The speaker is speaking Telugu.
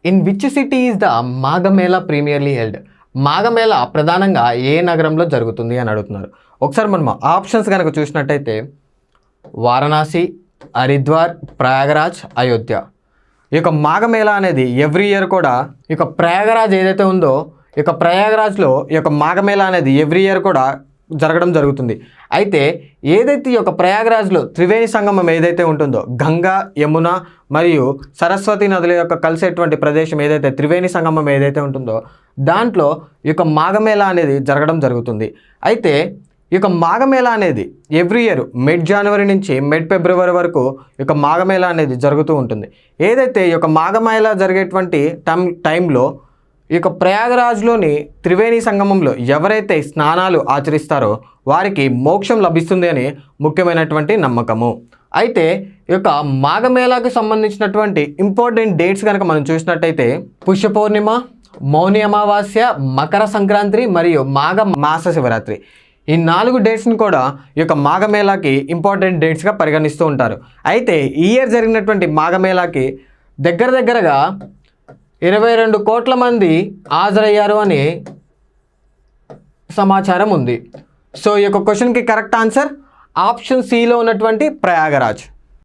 In which city is the Magh Mela primarily held? Magh Mela ప్రధానంగా ఏ నగరంలో జరుగుతుంది అని అడుగుతున్నారు. ఒకసారి మనం ఆప్షన్స్ కనుక చూసినట్టయితే వారణాసి, హరిద్వార్, ప్రయాగరాజ్, అయోధ్య. ఈ యొక్క మాఘమేళా అనేది ఎవ్రీ ఇయర్ కూడా ఈ యొక్క ప్రయాగరాజ్ ఏదైతే ఉందో ఈ యొక్క ప్రయాగరాజ్లో ఈ యొక్క మాఘమేళా అనేది ఎవ్రీ ఇయర్ కూడా జరగడం జరుగుతుంది. అయితే ఏదైతే ఈ యొక్క ప్రయాగరాజ్లో త్రివేణి సంగమం ఏదైతే ఉంటుందో గంగా, యమున మరియు సరస్వతి నదుల యొక్క కలిసేటువంటి ప్రదేశం ఏదైతే త్రివేణి సంగమం ఏదైతే ఉంటుందో దాంట్లో ఈ యొక్క మాఘమేళా అనేది జరగడం జరుగుతుంది. అయితే ఈ యొక్క మాఘమేళా అనేది ఎవ్రీ ఇయర్ మిడ్ జనవరి నుంచి మిడ్ ఫిబ్రవరి వరకు ఈ యొక్క మాఘమేళా అనేది జరుగుతూ ఉంటుంది. ఏదైతే ఈ యొక్క మాఘమేళా జరిగేటువంటి టైంలో ఈ యొక్క ప్రయాగరాజ్లోని త్రివేణి సంగమంలో ఎవరైతే స్నానాలు ఆచరిస్తారో వారికి మోక్షం లభిస్తుంది అని ముఖ్యమైనటువంటి నమ్మకము. అయితే ఈ యొక్క మాఘమేళాకు సంబంధించినటువంటి ఇంపార్టెంట్ డేట్స్ కనుక మనం చూసినట్టయితే పుష్య పౌర్ణిమ, మౌని అమావాస్య, మకర సంక్రాంతి మరియు మాఘ మాస శివరాత్రి. ఈ 4 డేట్స్ని కూడా ఈ యొక్క మాఘమేళాకి ఇంపార్టెంట్ డేట్స్గా పరిగణిస్తూ ఉంటారు. అయితే ఈ ఇయర్ జరిగినటువంటి మాఘమేళాకి దగ్గరగా 22 కోట్ల మంది హాజరయ్యారు అని సమాచారం ఉంది. సో ఈ యొక్క క్వశ్చన్కి కరెక్ట్ ఆన్సర్ ఆప్షన్ సిలో ఉన్నటువంటి ప్రయాగరాజ్.